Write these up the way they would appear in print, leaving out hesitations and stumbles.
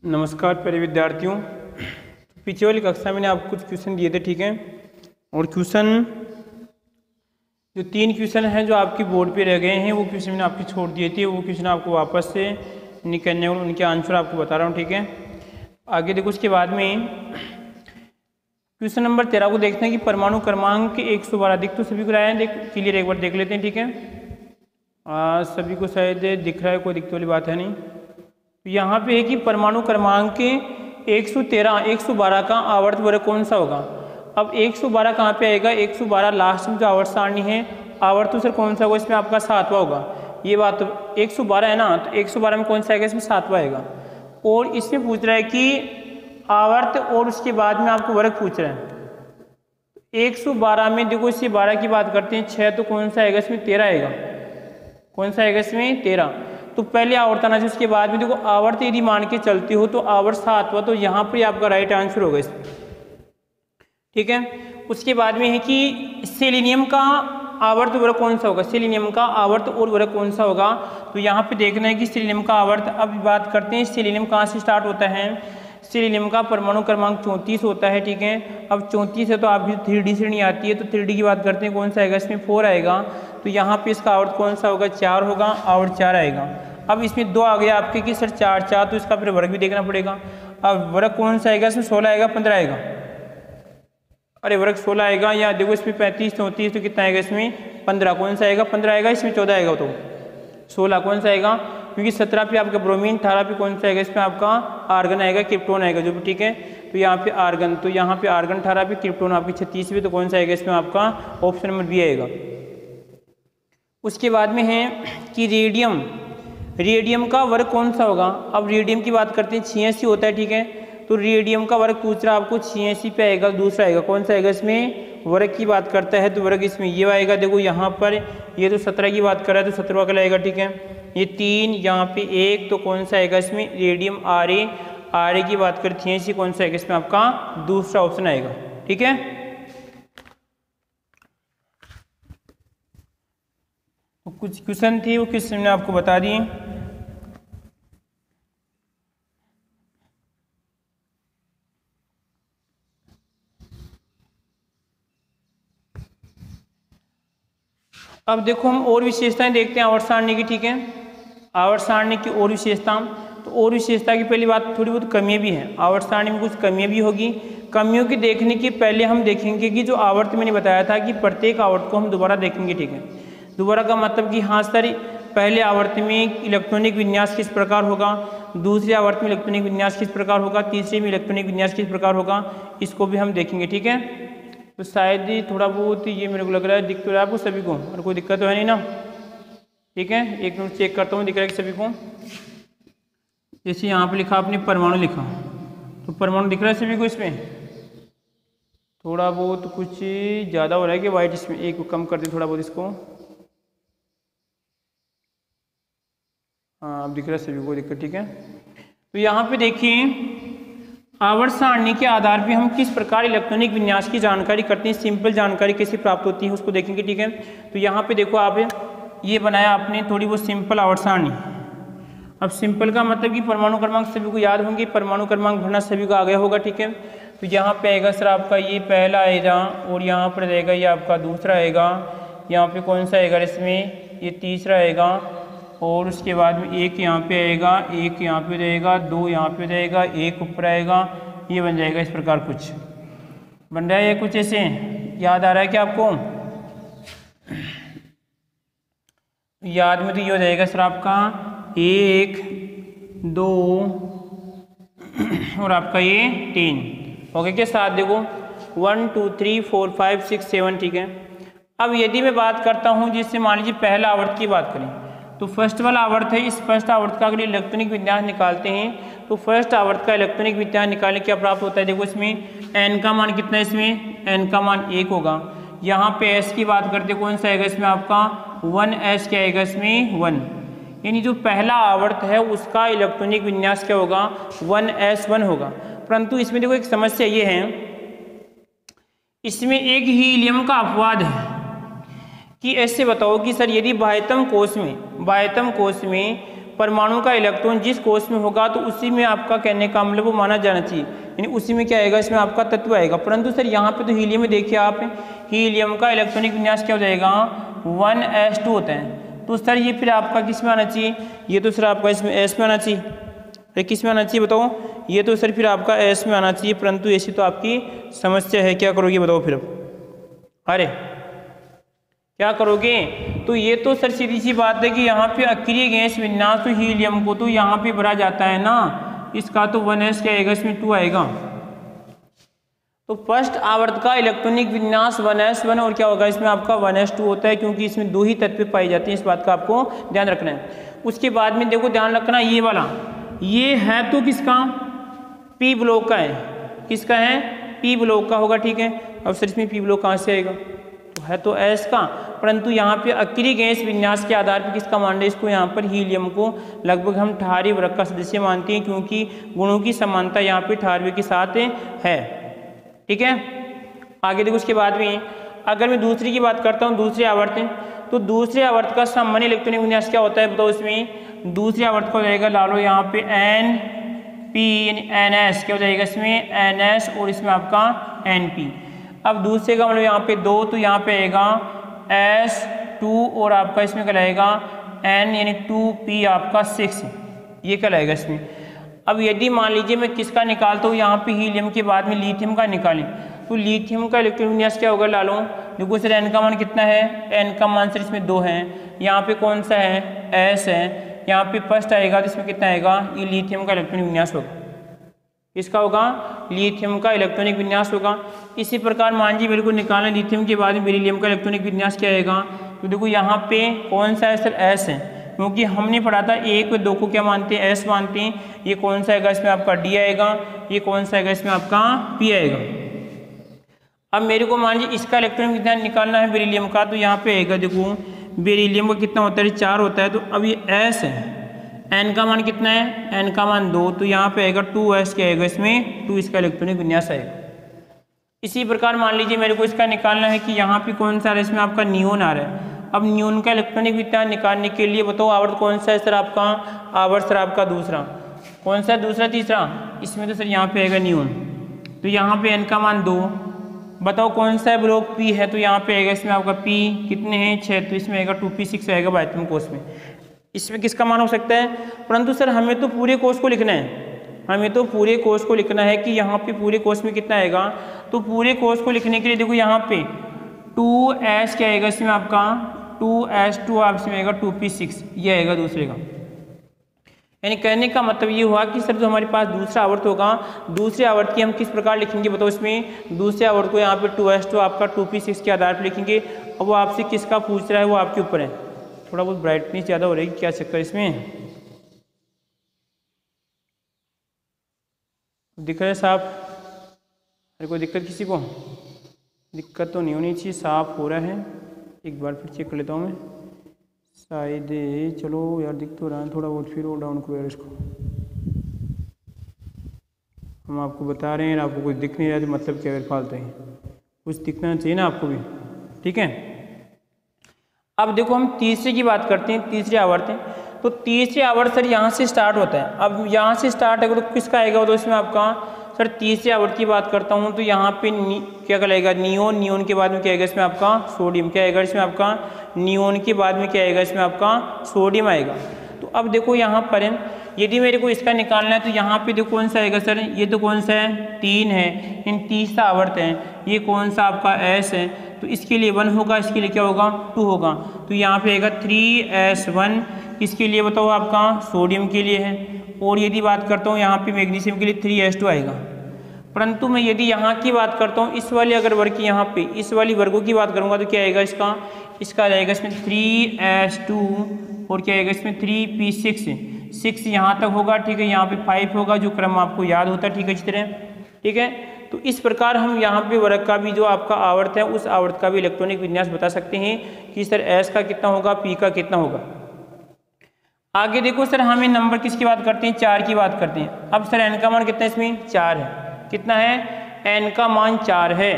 नमस्कार प्यारे विद्यार्थियों। पीछे वाली कक्षा में मैंने आपको कुछ क्वेश्चन दिए थे, ठीक है। और क्वेश्चन जो 3 क्वेश्चन हैं जो आपकी बोर्ड पे रह गए हैं वो क्वेश्चन मैंने आपके छोड़ दिए थे, वो क्वेश्चन आपको वापस से निकलने और उनके आंसर आपको बता रहा हूँ, ठीक है। आगे देखो, उसके बाद में क्वेश्चन नंबर 13 को देखते हैं कि परमाणु क्रमांक 112 दिख तो सभी को आया है, क्लियर एक बार देख लेते हैं, ठीक है। सभी को शायद दिख रहा है, कोई दिक्कत वाली बात है नहीं। तो यहाँ पे है कि परमाणु क्रमांक 112 का आवर्त वर्ग कौन सा होगा। अब 112 कहाँ पे आएगा, 112 लास्ट में जो आवर्त सारणी है, आवर्त सर कौन सा होगा, इसमें आपका 7वां होगा। ये बात तो 112 है ना, तो 112 में कौन सा आएगा, इसमें 7वां आएगा। और इसमें पूछ रहा है कि आवर्त और उसके बाद में आपको वर्ग पूछ रहा है। 112 में देखो, इससे 12 की बात करते हैं, 6 तो कौन सा आएगा, इसमें 13 आएगा। कौन सा आएगा, इसमें 13। तो पहले आवर्त आना चाहिए, उसके बाद में देखो आवर्त यदि मान के चलती हो तो आवर्त 7वां, तो यहाँ पर आपका राइट आंसर होगा इसमें, ठीक है। उसके बाद में है कि सेलेनियम का आवर्त वर्ग कौन सा होगा, सेलेनियम का आवर्त और वर्ग कौन सा होगा। तो यहाँ पे देखना है कि सेलेनियम का आवर्त, अब बात करते हैं सेलेनियम कहाँ से स्टार्ट होता है। सेलेनियम का परमाणु क्रमांक 34 होता है, ठीक है। अब 34 है तो आप भी 3D श्रेणी आती है, तो 3D की बात करते हैं, कौन सा आएगा, इसमें 4 आएगा। तो यहाँ पे इसका आवर्त कौन सा होगा, 4 होगा, आवर्त 4 आएगा। अब इसमें 2 आ गया आपके कि सर 4, तो इसका फिर वर्ग भी देखना पड़ेगा। अब वर्ग कौन सा आएगा, इसमें 16 आएगा, 15 आएगा। अरे वर्ग 16 आएगा, या देखो इसमें 35 34, तो कितना आएगा, इसमें 15, कौन सा आएगा, 15 आएगा, इसमें 14 आएगा, तो 16 कौन सा आएगा, क्योंकि 17 पे आपका ब्रोमीन, 18 पे कौन सा आएगा, इसमें आपका आर्गन आएगा, क्रिप्टोन आएगा जो भी, ठीक है। तो यहाँ पे आर्गन, तो यहाँ पे आर्गन 18 पे, क्रिप्टोन आपकी 36 पे, तो कौन सा आएगा, इसमें आपका ऑप्शन नंबर बी आएगा। उसके बाद में है कि रेडियम का वर्ग कौन सा होगा। अब रेडियम की बात करते हैं, 86 होता है, ठीक है। तो रेडियम का वर्ग पूछ रहा है आपको, 86 पे आएगा, दूसरा आएगा, कौन सा आएगा, इसमें वर्ग की बात करता है तो वर्ग इसमें ये आएगा। देखो यहाँ पर ये तो 17 की बात कर रहा है, तो 17वां का आएगा, ठीक है। ये 3, यहाँ पे 1, तो कौन सा आएगा, इसमें रेडियम आर ए की बात करें 86, कौन सा आएगा, इसमें आपका दूसरा ऑप्शन आएगा, ठीक है। तो कुछ क्वेश्चन थे वो क्वेश्चन मैंने आपको बता दिए। अब देखो हम और विशेषताएं देखते हैं आवर्त सारणी की, ठीक है। आवर्त सारणी की और विशेषता, तो और विशेषता की पहली बात, थोड़ी बहुत कमियां भी हैं आवर्त सारणी में, कुछ कमियां भी होगी। कमियों की देखने के पहले हम देखेंगे कि जो आवर्त मैंने बताया था कि प्रत्येक आवर्त को हम दोबारा देखेंगे, ठीक है। दोबारा का मतलब कि हाँ सर, पहले आवर्त में इलेक्ट्रॉनिक विन्यास किस प्रकार होगा, दूसरे आवर्त में इलेक्ट्रॉनिक विन्यास किस प्रकार होगा, तीसरे में इलेक्ट्रॉनिक विन्यास किस प्रकार होगा, इसको भी हम देखेंगे, ठीक है। तो शायद ही थोड़ा बहुत ये मेरे को लग रहा है दिक्कत है आपको सभी को, और कोई दिक्कत तो है नहीं ना, ठीक है। एक मिनट चेक करता हूँ, दिख रहा है कि सभी को। जैसे यहाँ पे लिखा आपने परमाणु लिखा, तो परमाणु दिख रहा है सभी को, इसमें थोड़ा बहुत कुछ ज़्यादा हो रहा है कि वाइट, इसमें एक कम कर दे थोड़ा बहुत इसको। हाँ अब दिख रहा है सभी को, दिक्कत, ठीक है। तो यहाँ पे देखिए आवर्त सारणी के आधार पे हम किस प्रकार इलेक्ट्रॉनिक विन्यास की जानकारी करते हैं, सिंपल जानकारी कैसे प्राप्त होती है उसको देखेंगे, ठीक है। तो यहाँ पे देखो आप ये बनाया आपने थोड़ी बहुत सिंपल आवर्त सारणी। अब सिंपल का मतलब कि परमाणु क्रमांक सभी को याद होंगे, परमाणु क्रमांक भरना सभी को आ गया होगा, ठीक है। तो यहाँ पे आएगा सर आपका ये पहला आएगा, और यहाँ पर रहेगा ये आपका दूसरा आएगा, यहाँ पे कौन सा आएगा, इसमें ये तीसरा आएगा, और उसके बाद में एक यहाँ पे आएगा, एक यहाँ पे रहेगा, 2 यहाँ पे रहेगा, एक ऊपर आएगा, ये बन जाएगा। इस प्रकार कुछ बन रहा है, ये कुछ ऐसे याद आ रहा है क्या आपको, याद में तो ये हो जाएगा सर आपका 1 2 और आपका ये 3 ओके के साथ, देखो 1 2 3 4 5 6 7, ठीक है। अब यदि मैं बात करता हूँ, जिससे मान लीजिए पहला आवर्त की बात करें, तो फर्स्ट वाला आवर्त है, इस फर्स्ट आवर्त का अगर इलेक्ट्रॉनिक विन्यास निकालते हैं तो फर्स्ट आवर्त का इलेक्ट्रॉनिक विन्यास निकालने क्या प्राप्त होता है। देखो इसमें n का मान कितना है, इसमें n का मान 1 होगा। यहाँ पे s की बात करते कौन सा आएगा, इसमें आपका 1s क्या आएगा, इसमें 1, यानी जो पहला आवर्त है उसका इलेक्ट्रॉनिक विन्यास क्या होगा, 1s1 होगा। परंतु इसमें देखो एक समस्या ये है, इसमें एक हीलियम का अपवाद है कि ऐसे बताओ कि सर यदि बाह्यतम कोश में परमाणु का इलेक्ट्रॉन जिस कोष में होगा तो उसी में आपका कहने का मतलब वो माना जाना चाहिए, यानी उसी में क्या आएगा, इसमें आपका तत्व आएगा। परंतु सर यहाँ पे तो हीलियम में देखिए आप, हीलियम का इलेक्ट्रॉनिक विन्यास क्या हो जाएगा, 1s2 होता है। तो सर ये फिर आपका किस में आना चाहिए, ये तो सर आपका इसमें s में आना चाहिए, अरे किस में आना चाहिए बताओ, ये तो सर फिर आपका s में आना चाहिए। परंतु ऐसी तो आपकी समस्या है, क्या करोगे बताओ फिर अब, अरे क्या करोगे। तो ये तो सर सीधी सी बात है कि यहाँ पे अक्रिय गैस विन्यास तो हीलियम को तो यहाँ पे भरा जाता है ना, इसका तो 1s क्या आएगा, इसमें 2 आएगा। तो फर्स्ट आवर्त का इलेक्ट्रॉनिक विन्यास 1s1 और क्या होगा, इसमें आपका 1s2 होता है, क्योंकि इसमें 2 ही तत्व पाई जाती हैं, इस बात का आपको ध्यान रखना है। उसके बाद में देखो ध्यान रखना, ये वाला ये है तो किसका, पी ब्लॉक का है, किसका है, पी ब्लॉक का होगा, ठीक है। अब सर इसमें पी ब्लॉक कहाँ से आएगा, तो है तो एस का, परंतु यहाँ पे अक्रिय गैस विन्यास के आधार पर किसका मान रहे, इसको यहाँ पर हीलियम को लगभग हम ठहरे वर्ग का सदस्य मानते हैं, क्योंकि गुणों की समानता यहाँ पे ठहरवे के साथ है, ठीक है। आगे देखो उसके बाद में अगर मैं दूसरी की बात करता हूँ, दूसरे आवर्त, तो दूसरे आवर्त का सामान्य इलेक्ट्रॉनिक विन्यास क्या होता है बताओ, इसमें दूसरे आवर्त का हो जाएगा, ला लो यहाँ पे एन पी एन एस, क्या हो जाएगा इसमें एन एस और इसमें आपका एन पी। अब दूसरे का मतलब यहाँ पे 2, तो यहाँ पे आएगा S2 और आपका इसमें कहलाएगा N यानी 2P आपका 6, ये कहलाएगा इसमें। अब यदि मान लीजिए मैं किसका निकालता हूँ, यहाँ पे हीलियम के बाद में लिथियम का निकालें, तो लिथियम का इलेक्ट्रॉनिक विन्यास क्या होगा, ला लो देखो सर N का मान कितना है, N का मान सर इसमें 2 है, यहाँ पे कौन सा है S है, यहाँ पे फर्स्ट आएगा तो इसमें कितना आएगा, ये लिथियम का इलेक्ट्रॉनिक विन्यास होगा, इसका होगा लिथियम का इलेक्ट्रॉनिक विन्यास होगा। इसी प्रकार मान जी मेरे को निकालना लिथियम के बाद में बेरिलियम का इलेक्ट्रॉनिक विन्यास क्या आएगा, तो देखो यहाँ पे कौन सा है सर एस है, क्योंकि हमने पढ़ा था 1 व 2 को क्या मानते हैं, एस मानते हैं। ये कौन सा आएगा, इसमें आपका डी आएगा, ये कौन सा आएगा, इसमें आपका पी आएगा। अब मेरे को मान लीजिए इसका इलेक्ट्रॉनिक विन्यास निकालना है बेरिलियम का, तो यहाँ पे आएगा देखो बेरिलियम का कितना होता है, 4 होता है, तो अब ये एस है, एन का मान कितना है, एन का मान 2, तो यहाँ पे आएगा 2s क्या आएगा, इसमें 2 इसका इलेक्ट्रॉनिक विन्यास आएगा। इसी प्रकार मान लीजिए मेरे को इसका निकालना है कि यहाँ पे कौन सा आ रहा है, इसमें आपका नियोन आ रहा है। अब नियोन का इलेक्ट्रॉनिक विन्यास निकालने के लिए बताओ आवर्त कौन सा है सर आपका, आवर्त सर आपका दूसरा, कौन सा दूसरा तीसरा, इसमें तो सर यहाँ पे आएगा नियोन, तो यहाँ पे एन का मान 2, बताओ कौन सा है ब्लॉक पी है, तो यहाँ पे आएगा इसमें आपका पी कितने हैं 6, तो इसमें आएगा 2p6 आएगा बाह्यतम कोष में। इसमें किसका मान हो सकता है, परंतु सर हमें तो पूरे कोष को लिखना है, हमें तो पूरे कोष को लिखना है कि यहाँ पे पूरे कोष में कितना आएगा, तो पूरे कोष को लिखने के लिए देखो यहाँ पे 2s क्या आएगा, इसमें आपका 2s2 आप इसमें आएगा 2p6, ये आएगा दूसरे का। यानी कहने का मतलब ये हुआ कि सर जो हमारे पास दूसरा आवर्त होगा, दूसरे आवर्त की हम किस प्रकार लिखेंगे बताओ, इसमें दूसरे आवर्त को यहाँ पे 2s2 आपका 2p6 के आधार पर लिखेंगे। अब वो आपसे किसका पूछ रहा है वो आपके ऊपर है, थोड़ा बहुत ब्राइटनेस ज़्यादा हो रही है, क्या चक्कर इसमें दिख रहा है साफ, अरे कोई दिक्कत किसी को, दिक्कत तो नहीं होनी चाहिए, साफ हो रहा है, एक बार फिर चेक कर लेता हूँ मैं, शायद चलो यार दिख तो रहा है थोड़ा बहुत, फिर वो डाउन करो यार इसको, हम आपको बता रहे हैं आपको कुछ दिख नहीं रहा तो मतलब क्या फालतू है, कुछ दिखना चाहिए ना आपको भी, ठीक है। अब देखो हम तीसरे की बात करते हैं, तीसरे आवर्त है, तो तीसरे आवर्त सर यहाँ से स्टार्ट होता है। अब यहाँ से स्टार्ट है तो किसका आएगा, तो इसमें आपका सर तीसरे आवर्त की बात करता हूँ, तो यहाँ पे क्या कहलाएगा नियोन, नियोन के बाद में क्या आएगा इसमें आपका सोडियम, क्या आएगा इसमें आपका नियोन के बाद में क्या आएगा इसमें आपका सोडियम आएगा। तो अब देखो यहाँ पर यदि मेरे को इसका निकालना है तो यहाँ पे देखो कौन सा आएगा सर, ये तो कौन सा है 3 है, इन तीसरा आवर्त है, ये कौन सा आपका S है, तो इसके लिए 1 होगा, इसके लिए क्या होगा 2 होगा, तो यहाँ पे आएगा 3s1, इसके लिए बताओ आपका सोडियम के लिए है। और यदि बात करता हूँ यहाँ पे मैग्नीशियम के लिए 3s2 आएगा। परंतु मैं यदि यहाँ की बात करता हूँ, इस वाले अगर वर्ग की यहाँ पे इस वाली वर्गों की बात करूँगा तो क्या आएगा इसका आएगा इसमें 3s2 और क्या आएगा इसमें 3p6, 6 यहाँ तक होगा, ठीक है, यहाँ पे 5 होगा, जो क्रम आपको याद होता है, ठीक है, इस तरह, ठीक है। तो इस प्रकार हम यहाँ पे वर्ग का भी जो आपका आवर्त है उस आवर्त का भी इलेक्ट्रॉनिक विन्यास बता सकते हैं कि सर S का कितना होगा, P का कितना होगा। आगे देखो सर हमें नंबर किसकी बात करते हैं, 4 की बात करते हैं। अब सर N का मान कितना है, इसमें 4 है, कितना है N का मान 4 है,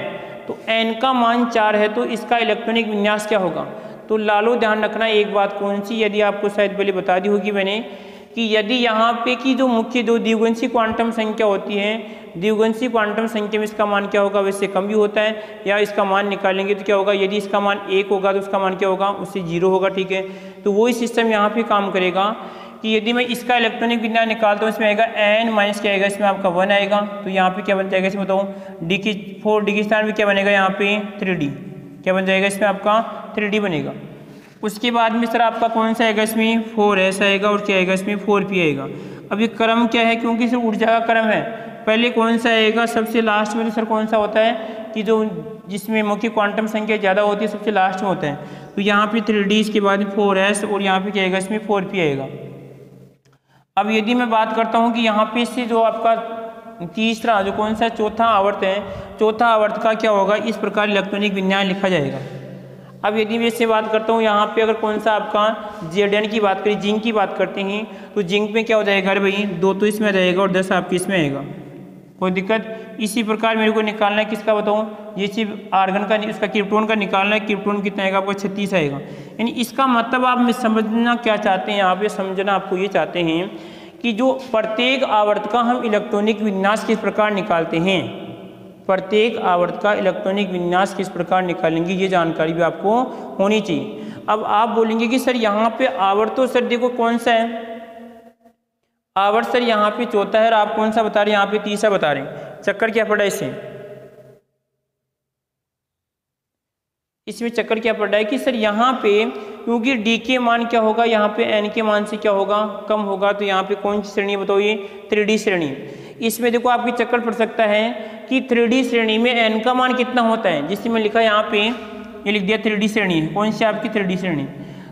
तो N का मान 4 है तो इसका इलेक्ट्रॉनिक विन्यास क्या होगा। तो लालो ध्यान रखना एक बात कौन सी, यदि आपको शायद पहले बता दी होगी मैंने कि यदि यहाँ पे की जो मुख्य दो द्विगुणसी क्वांटम संख्या होती है, द्विगुणसी क्वांटम संख्या में इसका मान क्या होगा, वैसे कम भी होता है, या इसका मान निकालेंगे तो क्या होगा, यदि इसका मान 1 होगा तो उसका मान क्या होगा, उससे 0 होगा। ठीक है, तो वही सिस्टम यहाँ पे काम करेगा कि यदि मैं इसका इलेक्ट्रॉनिक विन्यास निकालता हूँ, इसमें आएगा n माइनस क्या आएगा, इसमें आपका 1 आएगा। तो यहाँ पे क्या बन जाएगा, इसमें बताऊँ, 4d के स्थान पर क्या बनेगा, यहाँ पे 3d क्या बन जाएगा, इसमें आपका 3d बनेगा। उसके बाद में सर आपका कौन सा आएगा, इसमें 4s आएगा और क्या आएगा, इसमें 4p आएगा। अब ये क्रम क्या है, क्योंकि सर ऊर्जा का क्रम है, पहले कौन सा आएगा, सबसे लास्ट में तो सर कौन सा होता है कि जो जिसमें मुख्य क्वांटम संख्या ज़्यादा होती है सबसे लास्ट में होता है। तो यहाँ पे 3d, इसके बाद 4s और यहाँ पे क्या आएगा, इसमें 4p आएगा। अब यदि मैं बात करता हूँ कि यहाँ पे इससे जो आपका तीसरा जो कौन सा चौथा आवर्त है, चौथा आवर्त का क्या होगा, इस प्रकार इलेक्ट्रॉनिक विन्यास लिखा जाएगा। अब यदि मैं इससे बात करता हूँ यहाँ पे अगर कौन सा आपका Zn की बात करें, जिंक की बात करते हैं, तो जिंक में क्या हो जाएगा, अरे भाई 2 तो इसमें रहेगा और 10 आपके इसमें आएगा, कोई दिक्कत। इसी प्रकार मेरे को निकालना है किसका बताऊँ, ये सिर्फ आर्गन का, उसका क्रिप्टोन का निकालना है। क्रिप्टोन कितना आएगा आपको, 36 आएगा। यानी इसका मतलब आप समझना क्या चाहते हैं, यहाँ पे समझना आपको ये चाहते हैं कि जो प्रत्येक आवर्त का हम इलेक्ट्रॉनिक विन्यास किस प्रकार निकालते हैं, प्रत्येक आवर्त का इलेक्ट्रॉनिक विन्यास किस प्रकार निकालेंगे, ये जानकारी भी आपको होनी चाहिए। अब आप बोलेंगे कि सर यहाँ पे आवर्त तो सर देखो कौन सा है, आवर्त सर यहाँ पे चौथा है और आप कौन सा बता रहे हैं, यहाँ पे तीसरा बता रहे हैं। चक्कर क्या पड़ा इससे, इसमें चक्कर क्या पड़ रहा है कि सर यहाँ पे क्योंकि d के मान क्या होगा, यहाँ पे n के मान से क्या होगा, कम होगा, तो यहाँ पे कौन सी श्रेणी बताओ, ये 3d श्रेणी। इसमें देखो आपकी चक्कर पड़ सकता है कि 3d श्रेणी में n का मान कितना होता है, जिससे मैं लिखा यहाँ पे, ये लिख दिया 3d श्रेणी है, कौन सी आपकी 3d श्रेणी।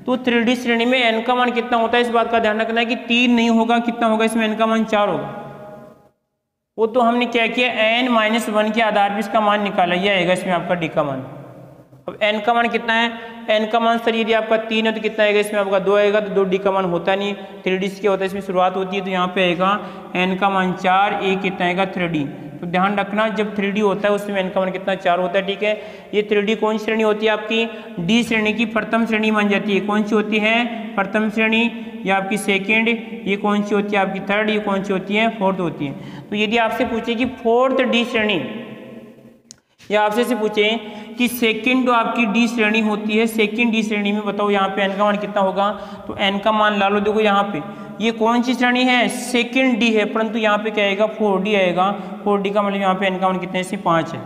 तो 3d श्रेणी में n का मान कितना होता है, इस बात का ध्यान रखना है कि 3 नहीं होगा, कितना होगा इसमें, n का मान 4 होगा। वो तो हमने क्या किया, n-1 के आधार पर इसका मान निकाला, ये आएगा इसमें आपका d का मान। अब n का मान कितना है, n का मान सर यदि आपका 3 है तो कितना आएगा, इसमें आपका 2 आएगा, तो 2d का मान होता नहीं, 3d से क्या होता है, इसमें शुरुआत होती है, तो यहाँ पे आएगा n का मान 4, a कितना आएगा 3d। तो ध्यान रखना जब 3d होता है उसमें n का मान कितना 4 होता है। ठीक है, ये 3d कौन सी श्रेणी होती है आपकी, d श्रेणी की प्रथम श्रेणी मान जाती है। कौन सी होती है, प्रथम श्रेणी, या आपकी सेकेंड, ये कौन सी होती है आपकी थर्ड, ये कौन सी होती है फोर्थ होती है। तो यदि आपसे पूछे कि 4th d श्रेणी, या आपसे से पूछे कि सेकंड जो आपकी डी श्रेणी होती है, सेकंड डी श्रेणी में बताओ यहाँ पे n का मान कितना होगा, तो n का मान ला लो। देखो यहाँ पे ये कौन सी श्रेणी है, सेकंड डी है, परंतु यहाँ पे क्या आएगा 4d आएगा। 4d का मतलब यहाँ पे n का मान कितने से 5 है।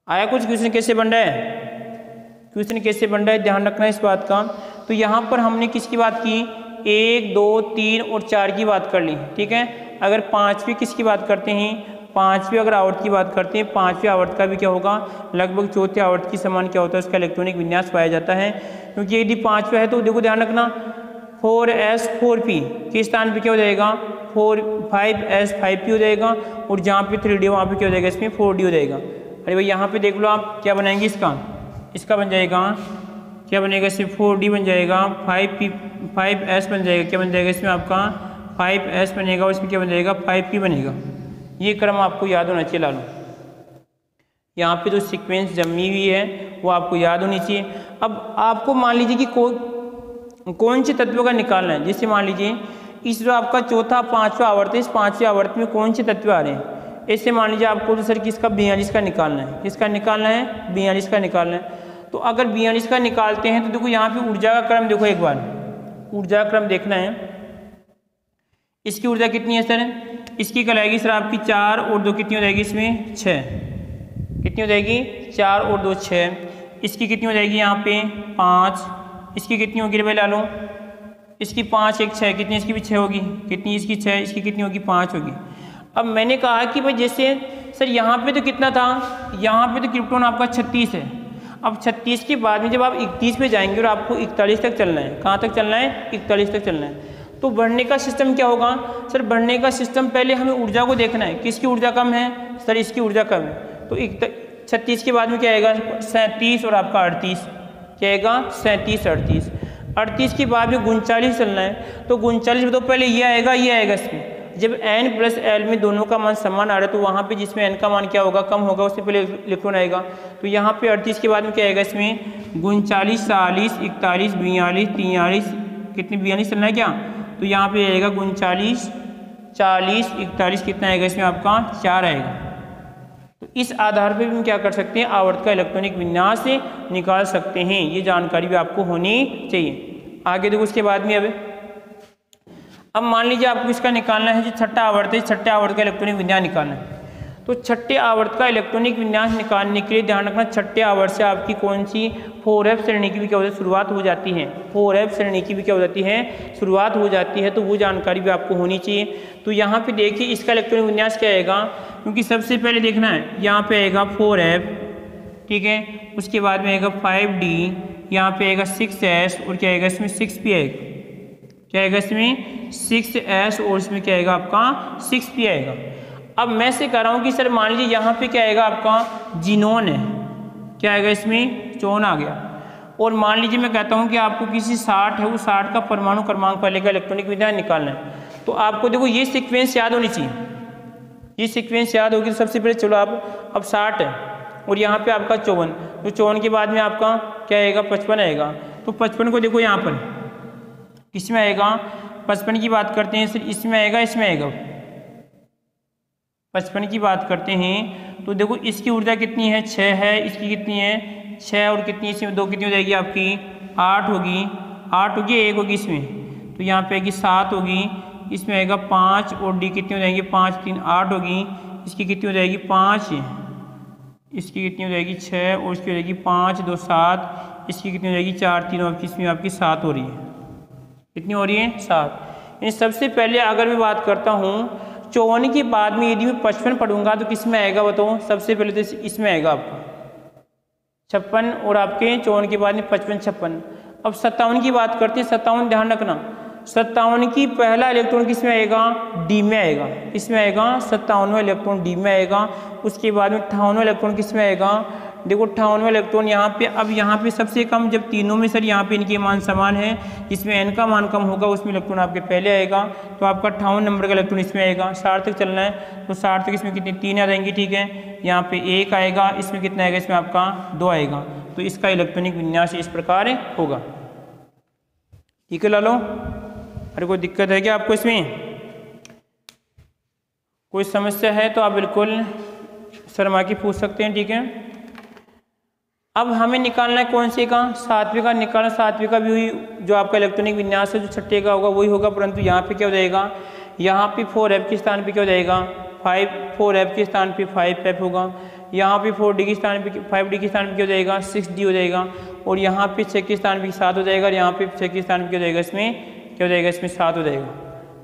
आया कुछ क्वेश्चन कैसे बन रहा है, क्वेश्चन कैसे बन रहा है, ध्यान रखना इस बात का। तो यहाँ पर हमने किसकी बात की, 1, 2, 3 और 4 की बात कर ली। ठीक है, अगर 5वीं किसकी बात करते हैं, 5वीं अगर आवर्त की बात करते हैं, 5वीं आवर्त का भी क्या होगा, लगभग चौथे आवर्त की समान क्या होता है, उसका इलेक्ट्रॉनिक विन्यास पाया जाता है। क्योंकि यदि 5वां है तो देखो ध्यान रखना 4s 4p के स्थान पे क्या हो जाएगा, 5s 5p हो जाएगा, और जहाँ पे 3d वहाँ पे क्या हो जाएगा, इसमें 4d हो जाएगा। अरे भाई यहाँ पे देख लो आप क्या बनाएंगे, इसका बन जाएगा, क्या बनेगा, इसमें 4d बन जाएगा, 5s बन जाएगा, क्या बन जाएगा इसमें आपका 5s बनेगा, और इसमें क्या बन जाएगा 5p बनेगा। ये क्रम आपको याद होना चाहिए, ला लो यहाँ पे जो सीक्वेंस जमी हुई है वो आपको याद होनी चाहिए। अब आपको मान लीजिए कि कौन से तत्व का निकालना है, जैसे मान लीजिए इस जो आपका चौथा 5वां आवर्त है, इस 5वें आवर्त में कौन से तत्व आ रहे हैं, ऐसे मान लीजिए आपको तो सर किसका 42 का निकालना है, किसका निकालना है 42 का निकालना है। तो अगर 42 का निकालते हैं तो देखो यहाँ पे ऊर्जा का क्रम देखो, एक बार ऊर्जा का क्रम देखना है, इसकी ऊर्जा कितनी है सर, इसकी कल आएगी सर आपकी 4 और 2 कितनी हो जाएगी, इसमें 6, कितनी हो जाएगी 4 और 2 6, इसकी कितनी हो जाएगी यहाँ पे 5, इसकी कितनी होगी भाई ला लो, इसकी 5 1 6, कितनी इसकी भी 6 होगी, कितनी इसकी 6, इसकी कितनी होगी 5 होगी। अब मैंने कहा कि भाई जैसे सर यहाँ पे तो कितना था, यहाँ पे तो क्रिप्टोन आपका 36 है। अब 36 के बाद में जब आप 31 पे जाएंगे और आपको 41 तक चलना है, कहाँ तक चलना है 41 तक चलना है, तो बढ़ने का सिस्टम क्या होगा सर, बढ़ने का सिस्टम पहले हमें ऊर्जा को देखना है, किसकी ऊर्जा कम है सर, इसकी ऊर्जा कम है। तो 36 के बाद में क्या आएगा 37 और आपका 38, क्या आएगा 37 38, 38 के बाद में 39 चलना है, तो 39 में तो पहले ये आएगा ये आएगा, इसमें जब n प्लस l में दोनों का मान समान आ रहा है तो वहाँ पे जिसमें n का मान क्या होगा कम होगा उससे पहले इलेक्ट्रॉन आएगा। तो यहाँ पे 38 के बाद में क्या आएगा, इसमें 39 40 41 42 43, कितनी 42 चलना है क्या, तो यहाँ पे आएगा 39, 40, 41 कितना आएगा इसमें आपका 4 आएगा। तो इस आधार पर भी हम क्या कर सकते हैं, आवर्त का इलेक्ट्रॉनिक विन्यास निकाल सकते हैं। ये जानकारी भी आपको होनी चाहिए। आगे देखो उसके बाद में अब मान लीजिए आपको इसका निकालना है जो छठा आवर्त है, छठे आवर्त का इलेक्ट्रॉनिक विन्यास निकालना है। तो छठे आवर्त का इलेक्ट्रॉनिक विन्यास निकालने के लिए ध्यान रखना छठे आवर्त से आपकी कौन सी 4f श्रेणी की भी क्या होती है शुरुआत हो जाती है। 4f श्रेणी की भी क्या हो जाती है शुरुआत हो जाती है, तो वो जानकारी भी आपको होनी चाहिए। तो यहाँ पे देखिए इसका इलेक्ट्रॉनिक विन्यास क्या आएगा, क्योंकि सबसे पहले देखना है यहाँ पे आएगा 4f, ठीक है, उसके बाद में आएगा 5d, यहाँ पे आएगा 6s और क्या आएगा इसमें 6p आएगा, क्या आएगा इसमें 6s और इसमें क्या आएगा आपका 6p आएगा। अब मैं से कह रहा हूँ कि सर मान लीजिए यहाँ पे क्या आएगा आपका जीनोन है, क्या आएगा इसमें चोन आ गया। और मान लीजिए मैं कहता हूँ कि आपको किसी 60 है, वो 60 का परमाणु क्रमांक वाले का इलेक्ट्रॉनिक विन्यास निकालना है। तो आपको देखो ये सीक्वेंस याद होनी चाहिए, ये सीक्वेंस याद होगी। तो सबसे पहले चलो आप अब 60 है और यहाँ पे आपका 54, तो 54 के बाद में आपका क्या आएगा 55 आएगा। तो 55 को देखो यहाँ पर किसमें आएगा, 55 की बात करते हैं सिर्फ इसमें आएगा, इसमें आएगा 55 की बात करते हैं। तो देखो इसकी ऊर्जा कितनी है 6 है, इसकी कितनी है 6 और कितनी इसमें 2 कितनी हो जाएगी आपकी 8 होगी, 8 होगी 1 होगी इसमें, तो यहाँ पे आएगी 7 होगी, इसमें आएगा 5 और डी कितनी हो जाएगी 5 3 8 होगी, इसकी कितनी हो जाएगी 5, इसकी कितनी हो जाएगी 6 और इसकी हो जाएगी 5 2 7, इसकी कितनी हो जाएगी 4 3 और इसमें आपकी 7 हो रही है, कितनी हो रही है 7। इन सबसे पहले अगर मैं बात करता हूँ 54 के बाद में यदि मैं 55 पढ़ूंगा तो किस में आएगा बताओ, सबसे पहले तो इसमें आएगा आपका 56 और आपके 54 के बाद में 55 56। अब 57 की बात करते हैं, 57 ध्यान रखना 57 की पहला इलेक्ट्रॉन किस में आएगा डी में आएगा, किस में आएगा 57वां इलेक्ट्रॉन डी में आएगा। उसके बाद में 58वां इलेक्ट्रॉन किस में आएगा, देखो 58वां इलेक्ट्रॉन यहाँ पे, अब यहाँ पे सबसे कम जब तीनों में सर यहाँ पे इनके मान समान है, जिसमें n का मान कम होगा उसमें इलेक्ट्रॉन आपके पहले आएगा, तो आपका 58 नंबर का इलेक्ट्रॉन इसमें आएगा। 60 तक चलना है तो 60 तक इसमें कितनी 3 आ जाएंगी, ठीक है, यहाँ पे 1 आएगा, इसमें कितना आएगा इसमें आपका 2 आएगा। तो इसका इलेक्ट्रॉनिक विन्यास इस प्रकार होगा, ठीक है लालो। अरे कोई दिक्कत है क्या आपको, इसमें कोई समस्या है तो आप बिल्कुल शर्मा की पूछ सकते हैं, ठीक है। अब हमें निकालना है कौन से का, 7वें का निकालना। 7वें का भी जो आपका इलेक्ट्रॉनिक विन्यास है जो छठे का होगा वही होगा, परंतु यहाँ पे क्या हो जाएगा, यहाँ पे 4f के स्थान पे क्या हो जाएगा 4f के स्थान पे 5f होगा, यहाँ पे 4d के स्थान पे 5d के स्थान पे क्या हो जाएगा 6d हो जाएगा, और यहाँ पे 6 के स्थान पे 7 हो जाएगा, और यहाँ पे 6 के स्थान पे क्या हो जाएगा इसमें क्या हो जाएगा इसमें 7 हो जाएगा,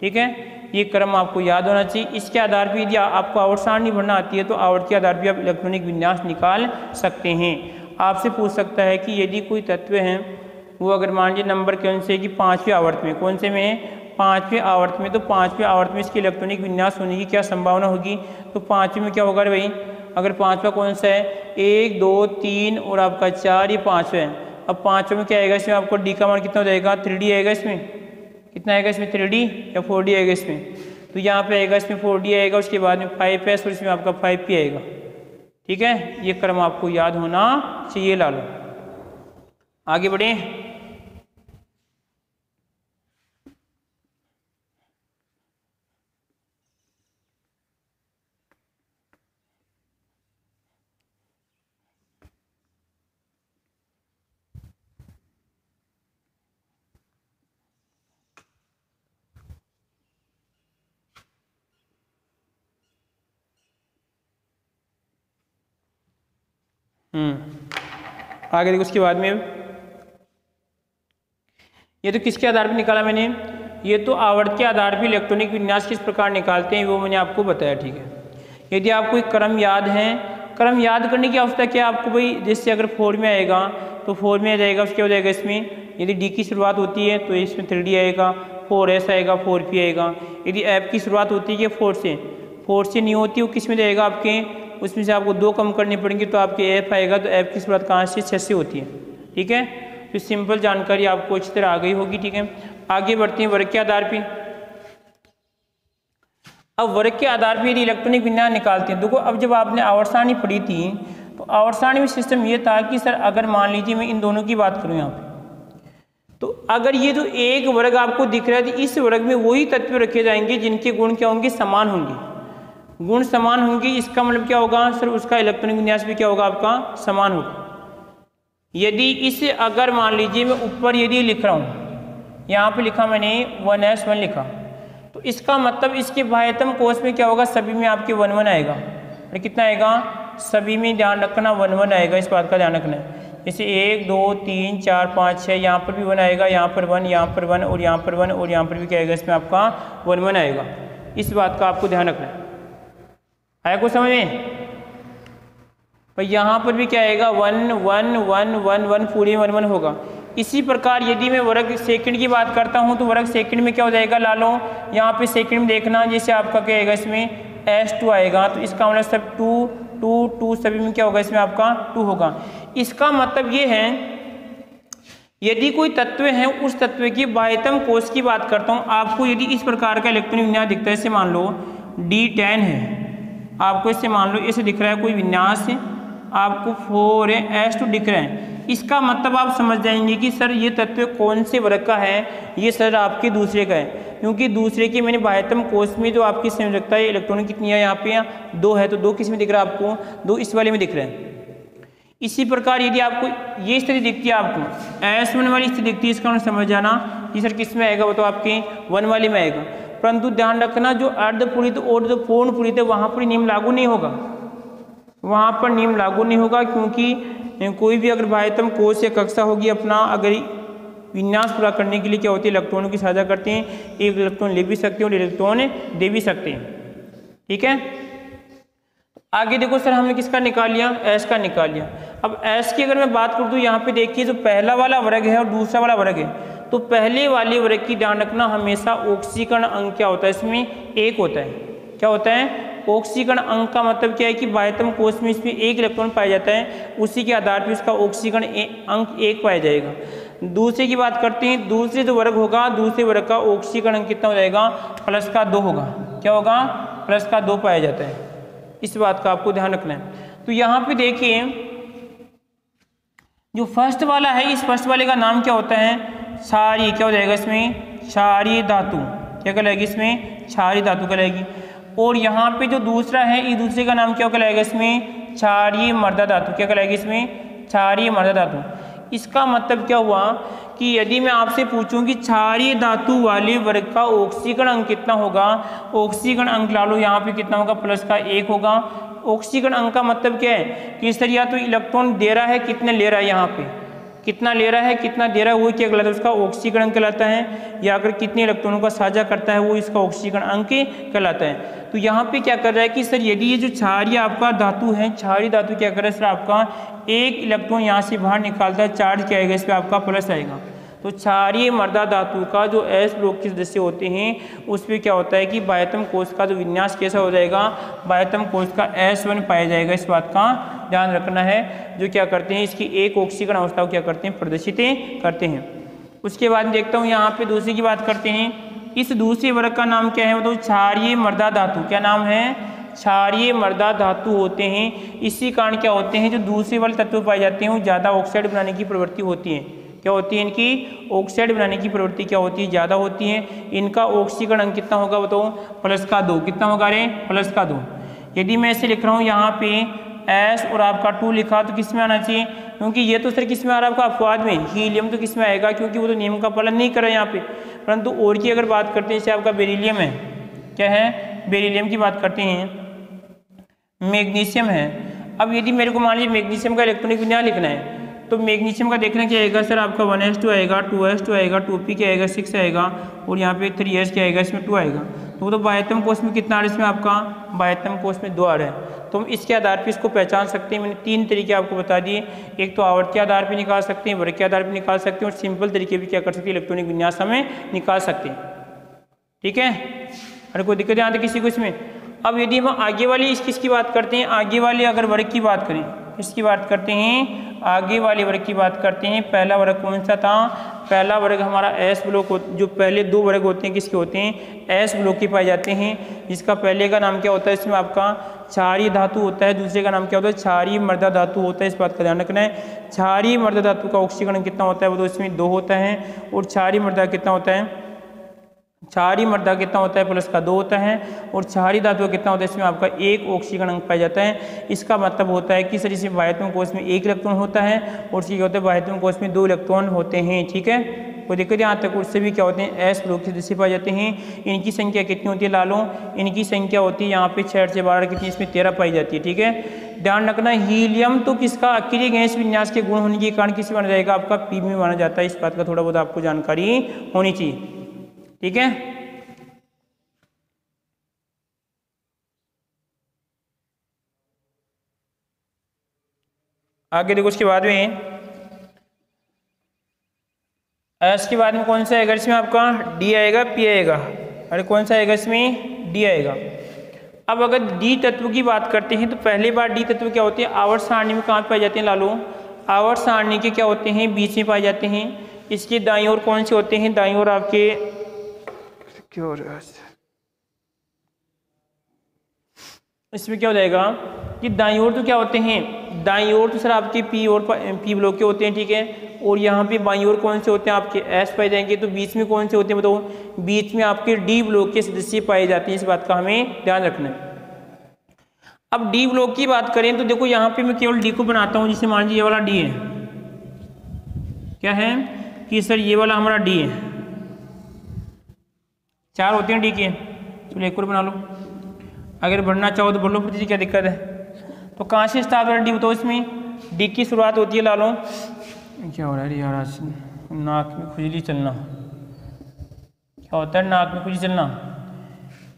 ठीक है। ये क्रम आपको याद होना चाहिए। इसके आधार पर यदि आपको आवर्त सारणी भरना आती है तो आवर्त के आधार पर आप इलेक्ट्रॉनिक विन्यास निकाल सकते हैं। आपसे पूछ सकता है कि यदि कोई तत्व है वो अगर मान लीजिए नंबर कौन से कि 5वें आवर्त में, कौन से में 5वें आवर्त में, तो 5वें आवर्त में इसके इलेक्ट्रॉनिक विन्यास होने की क्या संभावना होगी, तो 5वें में क्या होगा भाई, अगर 5वां कौन सा है 1 2 3 और आपका 4, ये 5वां है। अब 5वें में क्या आएगा इसमें आपको डी का मान कितना हो जाएगा 3d आएगा, इसमें कितना आएगा इसमें 3d या 4d आएगा इसमें, तो यहाँ पे आएगा इसमें 4d आएगा, उसके बाद में 5s और इसमें आपका 5p आएगा, ठीक है। ये क्रम आपको याद होना चाहिए लालो। आगे बढ़े, आगे देखो। उसके बाद में ये तो किसके आधार पर निकाला मैंने, ये तो आवर्त के आधार पर इलेक्ट्रॉनिक विन्यास किस प्रकार निकालते हैं वो मैंने आपको बताया, ठीक है। यदि आपको एक क्रम याद है, क्रम याद करने की आवश्यकता क्या आपको भाई, जैसे अगर 4 में आएगा तो 4 में आ जाएगा, उसके हो जाएगा इसमें यदि डी की शुरुआत होती है तो इसमें 3d आएगा, 4s आएगा, 4p आएगा। यदि f की शुरुआत होती है 4 से नहीं होती वो किस में जाएगा आपके, उसमें से आपको 2 कम करनी पड़ेंगी तो आपके f आएगा, तो f की शुरुआत कहाँ से 6 से होती है, ठीक है। तो सिंपल जानकारी आपको अच्छी तरह आ गई होगी, ठीक है। आगे बढ़ते हैं वर्ग के आधार पे। अब वर्ग के आधार पर यदि इलेक्ट्रॉनिक विन्यास निकालते हैं, देखो अब जब आपने आवर्त सारणी पढ़ी थी तो आवर्त सारणी में सिस्टम ये था कि सर अगर मान लीजिए मैं इन दोनों की बात करूँ यहाँ पे, तो अगर ये जो एक वर्ग आपको दिख रहा है तो इस वर्ग में वही तत्व रखे जाएंगे जिनके गुण क्या होंगे, समान होंगे। गुण समान होंगे इसका मतलब क्या होगा सर, उसका इलेक्ट्रॉनिक विन्यास भी क्या होगा आपका समान होगा। यदि इसे अगर मान लीजिए मैं ऊपर यदि लिख रहा हूँ, यहाँ पे लिखा मैंने 1s1 लिखा, तो इसका मतलब इसके बाह्यतम कोष में क्या होगा, सभी में आपके 1 1 आएगा। और कितना आएगा, सभी में ध्यान रखना 1 1 आएगा, इस बात का ध्यान रखना है। जैसे 1 2 3 4 5 6 यहाँ पर भी 1 आएगा, यहाँ पर 1, यहाँ पर 1 और यहाँ पर 1 और यहाँ पर भी क्या आएगा, इसमें आपका 1 1 आएगा। इस बात का आपको ध्यान रखना है। आया कुछ समझ में? भाई यहाँ पर भी क्या आएगा 1 1 1 1 1 पूरे 1 1 होगा। इसी प्रकार यदि मैं वर्ग सेकंड की बात करता हूँ तो वर्ग सेकंड में क्या हो जाएगा लालो, यहाँ पे सेकंड में देखना, जैसे आपका क्या आएगा इसमें S2 आएगा, तो इसका मतलब सब 2 2 2 सभी में क्या होगा, इसमें आपका 2 होगा। इसका मतलब ये है यदि कोई तत्व है उस तत्व की बाह्यतम कोष की बात करता हूँ, आपको यदि इस प्रकार का इलेक्ट्रॉनिक विन्यास दिखता है, इसे मान लो D10 है, आपको इससे मान लो ऐसे दिख रहा है कोई विन्यास है, आपको 4 है S2 दिख रहा है, इसका मतलब आप समझ जाएंगे कि सर ये तत्व कौन से वर्ग का है, ये सर आपके दूसरे का है, क्योंकि दूसरे के मैंने बाह्यतम कोष में जो आपकी संयोजकता है इलेक्ट्रॉन कितनी है, यहाँ पे 2 है, तो 2 किस में दिख रहा है आपको, 2 इस वाले में दिख रहा है। इसी प्रकार यदि आपको ये स्थिति दिखती है, आपको S1 वाली स्थिति दिखती है, इसका समझ जाना कि सर किस में आएगा, वो तो आपके 1 वाले में आएगा। परंतु ध्यान रखना जो अर्धपूरित और जो पूर्णपूरित है वहाँ पर नियम लागू नहीं होगा, वहाँ पर नियम लागू नहीं होगा, क्योंकि कोई भी अगर बाह्यतम कोष या कक्षा होगी अपना अगर विन्यास पूरा करने के लिए क्या होती है, इलेक्ट्रॉनों की साझा करते हैं, एक इलेक्ट्रॉन ले भी सकते हैं और इलेक्ट्रॉन दे भी सकते हैं। ठीक है, आगे देखो सर हमने किसका निकाल लिया, S का निकाल लिया। अब S की अगर मैं बात करूँ तो यहाँ पे देखिए जो पहला वाला वर्ग है और दूसरा वाला वर्ग है, तो पहले वाले वर्ग की ध्यान रखना हमेशा ऑक्सीकरण अंक क्या होता है, इसमें 1 होता है। क्या होता है, ऑक्सीकरण अंक का मतलब क्या है कि बाह्यतम कोष में इसमें 1 इलेक्ट्रॉन पाया जाता है, उसी के आधार पर इसका ऑक्सीकरण अंक 1 पाया जाएगा। दूसरे की बात करते हैं, दूसरे जो वर्ग होगा दूसरे वर्ग का ऑक्सीकरण अंक कितना हो जाएगा, +2 होगा। क्या होगा, +2 पाया जाता है, इस बात का आपको ध्यान रखना है। तो यहाँ पे देखिए जो फर्स्ट वाला है, इस फर्स्ट वाले का नाम क्या होता है, क्षारीय, क्या हो जाएगा इसमें, क्षारीय धातु, क्या कहलाएगी इसमें, क्षारीय धातु कहलाएगी। और यहाँ पे जो दूसरा है, ये दूसरे का नाम क्या कहलाएगा इसमें, क्षारीय मर्दा धातु, क्या कहलाएगी इसमें, क्षारीय मर्दा धातु। इसका मतलब क्या हुआ कि यदि मैं आपसे पूछूं कि क्षारीय धातु वाले वर्ग का ऑक्सीकरण अंक कितना होगा, ऑक्सीकरण अंक ला लो, यहाँ पे कितना होगा, +1 होगा। ऑक्सीकरण अंक का मतलब क्या है कि सर या तो इलेक्ट्रॉन दे रहा है, कितने ले रहा है, यहाँ पे कितना ले रहा है, कितना दे रहा है, वो क्या कहलाता है, उसका ऑक्सीकरण अंक कहलाता है। या अगर कितने इलेक्ट्रॉनों का साझा करता है वो इसका ऑक्सीकरण अंक कहलाता है। तो यहाँ पे क्या कर रहा है कि सर यदि ये जो क्षारीय आपका धातु है, क्षारीय धातु क्या कर रहा है सर, आपका 1 इलेक्ट्रॉन यहाँ से बाहर निकालता है, चार्ज क्या आएगा, इस पर आपका प्लस आएगा। तो क्षारीय मर्दा धातु का जो S ब्लॉक के सदस्य होते हैं उस पर क्या होता है कि बाह्यतम कोष का जो विन्यास कैसा हो जाएगा, बाह्यतम कोष का S1 पाया जाएगा। इस बात का ध्यान रखना है। जो क्या करते हैं, इसकी एक ऑक्सीकरण अवस्था को क्या करते हैं, प्रदर्शित करते हैं। उसके बाद देखता हूँ यहाँ पे दूसरी की बात करते हैं। इस दूसरे वर्ग का नाम क्या है, तो क्षारीय मर्दा धातु। क्या नाम है, क्षारीय मर्दा धातु होते हैं। इसी कारण क्या होते हैं, जो दूसरे वाले तत्व पाए जाते हैं वो ज़्यादा ऑक्साइड बनाने की प्रवृत्ति होती है। क्या होती है, इनकी ऑक्साइड बनाने की प्रवृत्ति क्या होती है, ज़्यादा होती है। इनका ऑक्सीकरण अंक कितना होगा, बताओ, +2। कितना होगा रे, +2। यदि मैं इसे लिख रहा हूँ यहाँ पे S और आपका 2 लिखा तो किस में आना चाहिए, क्योंकि ये तो सर किस में आ रहा है आपका अपवाद में, हीलियम तो किस में आएगा, क्योंकि वो तो नियम का पालन नहीं कर रहा है यहाँ पे। परंतु और की अगर बात करते हैं, जैसे आपका बेरिलियम है, क्या है, बेरिलियम की बात करते हैं, मैग्नीशियम है। अब यदि मेरे को मान लीजिए मैग्नीशियम का इलेक्ट्रॉनिक विन्यास लिखना है, तो मैग्नीशियम का देखना क्या आएगा सर, आपका 1s2 आएगा, 2s2 आएगा, 2p क्या आएगा, 6 आएगा, और यहाँ पे 3s क्या आएगा, इसमें 2 आएगा। तो वो तो बाह्यतम कोष में कितना आ रहा है, इसमें आपका बाह्यतम कोष में 2 आ रहा है। तो हम इसके आधार पर इसको पहचान सकते हैं। मैंने 3 तरीके आपको बता दिए, एक तो आवर्त के आधार पर निकाल सकते हैं, वर्ग के आधार पर निकाल सकते हैं, और सिंपल तरीके भी क्या कर सकते हैं, इलेक्ट्रॉनिक विन्यास हमें निकाल सकते हैं। ठीक है, अरे कोई दिक्कत यहाँ तक किसी को इसमें। अब यदि हम आगे वाली इसकी बात करते हैं, आगे वाले अगर वर्ग की बात करें, इसकी बात करते हैं, आगे वाले वर्ग की बात करते हैं। पहला वर्ग कौन सा था, पहला वर्ग हमारा S ब्लॉक। जो पहले 2 वर्ग होते हैं किसके होते हैं, S ब्लॉक के पाए जाते हैं, जिसका पहले का नाम क्या होता है, इसमें आपका क्षारीय धातु होता है, दूसरे का नाम क्या होता है क्षारीय मृदा धातु होता है। इस बात का ध्यान रखना है। क्षारीय मृदा धातु का ऑक्सीकरण कितना होता है, वो तो इसमें 2 होता है। और क्षारीय मृदा कितना होता है, क्षारीय मृदा कितना होता है प्लस का 2 होता है। और क्षारीय धातु कितना होता है, इसमें आपका 1 ऑक्सीकरण अंक पाया जाता है। इसका मतलब होता है कि सर इसमें बाह्यतम कोश में 1 इलेक्ट्रॉन होता है और इसके क्या होता है बाह्यतम कोश में 2 इलेक्ट्रॉन होते हैं। ठीक है, तो दिक्कत यहाँ तक उससे भी क्या होते हैं एस ब्लॉक के सदस्य पाए जाते हैं। इनकी संख्या कितनी होती है लालो, इनकी संख्या होती है यहाँ पे 6 से 12 कितनी, इसमें 13 पाई जाती है। ठीक है, ध्यान रखना हीलियम तो किसका अकेले गैस विन्यास के गुण होने के कारण किस माना जाएगा आपका पी में माना जाता है। इस बात का थोड़ा बहुत आपको जानकारी होनी चाहिए। ठीक है, आगे देखो उसके बाद में एस के बाद में कौन सा आएगा, इसमें आपका डी आएगा पी आएगा। अरे कौन सा आएगा, इसमें डी आएगा। अब अगर डी तत्व की बात करते हैं तो पहली बार डी तत्व क्या होते हैं आवर्त सारणी में कहाँ पाए जाते हैं लालो, आवर्त सारणी के क्या होते हैं बीच में पाए जाते हैं। इसके दाईं ओर कौन से होते हैं, दाईं ओर आपके क्या हो रहा है, इसमें क्या हो जाएगा कि दाईं ओर तो क्या होते हैं, दाईं ओर तो सर आपके पी और पी ब्लॉक के होते हैं। ठीक है, और यहाँ पे बाईं ओर कौन से होते हैं आपके एस पाए जाएंगे। तो बीच में कौन से होते हैं बताओ, बीच में आपके डी ब्लॉक के सदस्य पाए जाते हैं। इस बात का हमें ध्यान रखना है। अब डी ब्लॉक की बात करें तो देखो यहाँ पे मैं केवल डी को बनाता हूँ। जिसे मान लीजिए ये वाला डी है, क्या है कि सर ये वाला हमारा डी है, 4 होते हैं डी के, चलो एक और बना लो। अगर बढ़ना चाहो तो बढ़ लो, पूछिए क्या दिक्कत है। तो कहाँ से स्टार्ट हो रहा है डी बताओ, इसमें डी की शुरुआत होती है लालो, क्या हो रहा है यार आज नाक में खुजली चलना, क्या होता है नाक में खुजली चलना।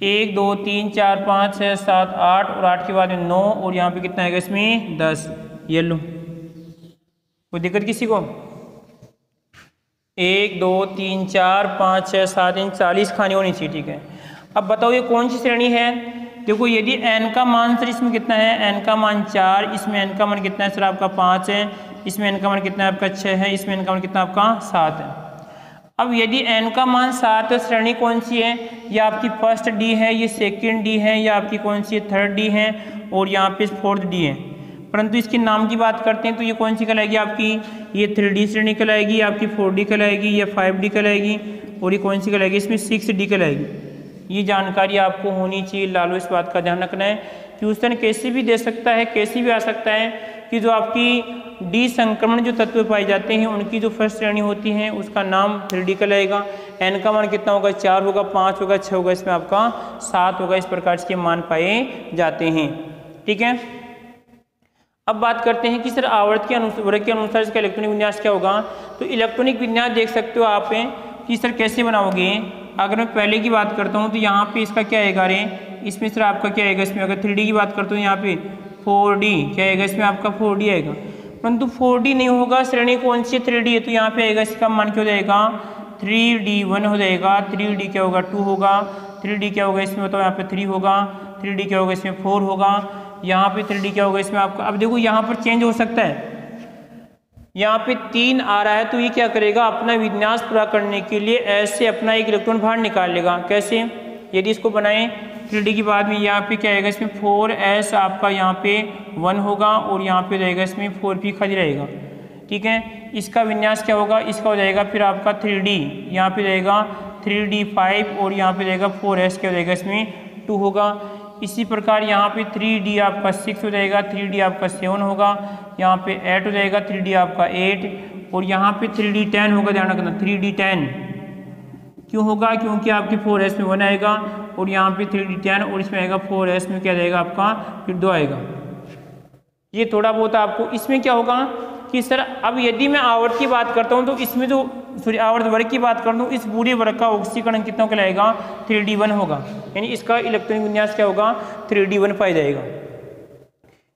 1 2 3 4 5 6 7 8 और 8 के बाद में 9 और यहाँ पे कितना आएगा इसमें 10। ये लो, कोई दिक्कत किसी को। 1 2 3 4 5 6 7 इन 40 खाने होनी चाहिए। ठीक है, अब बताओ ये कौन सी श्रेणी है। देखो यदि n का मान सर इसमें कितना है, n का मान 4, इसमें n का मान कितना है सर आपका 5 है, इसमें n का मान कितना है आपका 6 है, इसमें n का मान कितना आपका 7 है। अब यदि n का मान 7 है, श्रेणी कौन सी है, ये आपकी फर्स्ट डी है, ये सेकंड डी है, या आपकी कौन सी है थर्ड डी है, और यहाँ पे फोर्थ डी है। परंतु इसके नाम की बात करते हैं तो ये कौन सी कहलाएगी आपकी, ये 3D श्रेणी कहलाएगी, आपकी 4D कहलाएगी, या 5D कहलाएगी, और ये कौन सी कहलाएगी इसमें 6D कहलाएगी। ये जानकारी आपको होनी चाहिए लालो, इस बात का ध्यान रखना है। क्वेश्चन कैसे भी दे सकता है, कैसे भी आ सकता है कि जो आपकी डी संक्रमण जो तत्व पाए जाते हैं उनकी जो फर्स्ट श्रेणी होती है उसका नाम 3D कहलाएगा। n का मान कितना होगा, 4 होगा, 5 होगा, 6 होगा, इसमें आपका 7 होगा। इस प्रकार के मान पाए जाते हैं। ठीक है, अब बात करते हैं कि सर आवर्त के वर्ग के अनुसार इसका इलेक्ट्रॉनिक विन्यास क्या होगा। तो इलेक्ट्रॉनिक विन्यास देख सकते हो आप कि सर कैसे बनाओगे। अगर मैं पहले की बात करता हूँ तो यहाँ पे इसका क्या आएगा, रे इसमें सर आपका क्या आएगा, इसमें अगर 3D की बात करता हूँ यहाँ पे 4D क्या आएगा, इसमें आपका 4D आएगा। परंतु 4D नहीं होगा, श्रेणी कौन सी 3D है, तो यहाँ पे आएगा इसका मान क्या हो जाएगा 3D1 हो जाएगा। 3D क्या होगा 2 होगा, 3D क्या होगा इसमें बताओ यहाँ पे 3 होगा, 3D क्या होगा इसमें 4 होगा, यहाँ पे 3D क्या होगा इसमें आपका। अब देखो यहाँ पर चेंज हो सकता है, यहाँ पे 3 आ रहा है तो ये क्या करेगा अपना विन्यास पूरा करने के लिए ऐसे अपना एक इलेक्ट्रॉन बाहर निकाल लेगा। कैसे, यदि इसको बनाएं 3D के बाद में यहाँ पे क्या आएगा इसमें 4s आपका यहाँ पे 1 होगा और यहाँ पे रहेगा इसमें 4p खाली रहेगा। ठीक है, इसका विन्यास क्या होगा, इसका हो जाएगा फिर आपका 3D, यहाँ पे रहेगा 3D5 और यहाँ पे रहेगा 4s क्या हो जाएगा इसमें 2 होगा। इसी प्रकार यहाँ पे 3D आपका 6 हो जाएगा, 3D आपका 7 होगा, यहाँ पे 8 हो जाएगा, 3D आपका 8 और यहाँ पे 3D10 होगा। ध्यान रखना 3D10 क्यों होगा, क्योंकि आपके 4s में 1 आएगा और यहाँ पे 3D10 और इसमें आएगा 4s में क्या जाएगा आपका फिर 2 आएगा। ये थोड़ा बहुत आपको इसमें क्या होगा कि सर अब यदि मैं आवर्त की बात करता हूँ तो इसमें जो आवर्त वर्ग की बात करता हूँ इस पूरे वर्ग का ऑक्सीकरण कितना कहलाएगा 3D1 होगा, यानी इसका इलेक्ट्रॉनिक विन्यास क्या होगा 3D1 पाया जाएगा।